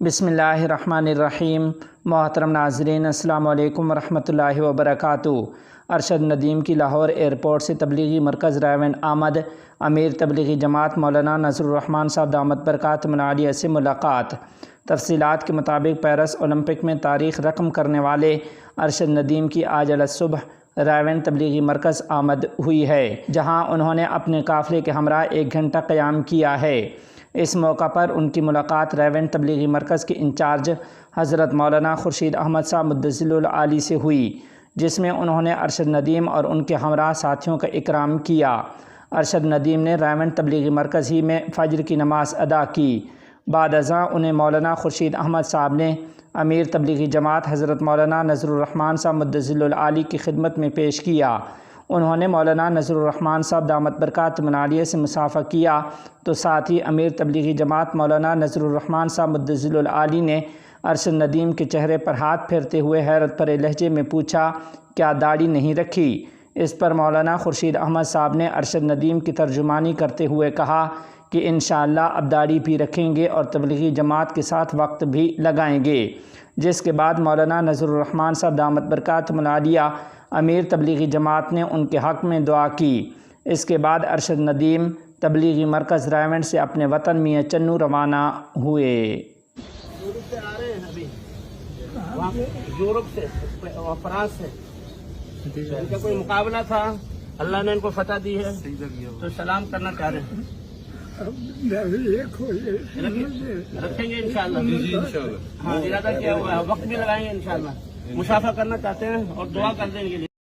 بسم اللہ الرحمن الرحیم۔ محترم ناظرین، السلام علیکم ورحمۃ اللہ وبرکاتہ۔ ارشد ندیم کی لاہور ایئرپورٹ سے تبلیغی مرکز رائیونڈ آمد۔ امیر تبلیغی جماعت مولانا نذر الرحمان صاحب دامت برکاتہم العالیہ سے ملاقات۔ تفصیلات کے مطابق پیرس اولمپک میں تاریخ رقم کرنے والے ارشد ندیم کی آج الصبح رائیونڈ تبلیغی مرکز آمد ہوئی ہے، جہاں انہوں نے اپنے قافلے کے ہمراہ 1 گھنٹہ قیام کیا ہے۔ اس موقع پر ان کی ملاقات رائیونڈ تبلیغی مرکز کے انچارج حضرت مولانا خورشید احمد صاحب مدظل العالی سے ہوئی، جس میں انہوں نے ارشد ندیم اور ان کے ہمراہ ساتھیوں کا اکرام کیا۔ ارشد ندیم نے رائیونڈ تبلیغی مرکز ہی میں فجر کی نماز ادا کی۔ بعد ازاں انہیں مولانا خورشید احمد صاحب نے امیر تبلیغی جماعت حضرت مولانا نذر الرحمان صاحب مدظل العالی کی خدمت میں پیش کیا۔ انہوں نے مولانا نذر الرحمان صاحب دامت برکاتہم العالیہ سے مصافحہ کیا تو ساتھ ہی امیر تبلیغی جماعت مولانا نذر الرحمان صاحب مدظل العالی نے ارشد ندیم کے چہرے پر ہاتھ پھیرتے ہوئے حیرت بھرے لہجے میں پوچھا، کیا داڑھی نہیں رکھی؟ اس پر مولانا خورشید احمد صاحب نے ارشد ندیم کی ترجمانی کرتے ہوئے کہا کہ انشاءاللہ اب داڑھی بھی رکھیں گے اور تبلیغی جماعت کے ساتھ وقت بھی لگائیں گے، جس کے بعد مولانا نذر الرحمان صاحب دامت برکاتہم العالیہ امیر تبلیغی جماعت نے ان کے حق میں دعا کی۔ اس کے بعد ارشد ندیم تبلیغی مرکز رائیونڈ سے اپنے وطن میاں چنو روانہ ہوئے۔ یورپ سے آ رہے ہیں ابھی، یورپ سے، فرانس سے، ان کا کوئی مقابلہ تھا، اللہ نے ان کو فتح دی ہے تو سلام کرنا چاہ رہے ہیں۔ رکھیں گے انشاءاللہ، ہاں ارادہ کیا ہوا ہے، وقت بھی لگائیں گے انشاءاللہ، مصافحہ کرنا چاہتے ہیں اور دعا کر دیں گے۔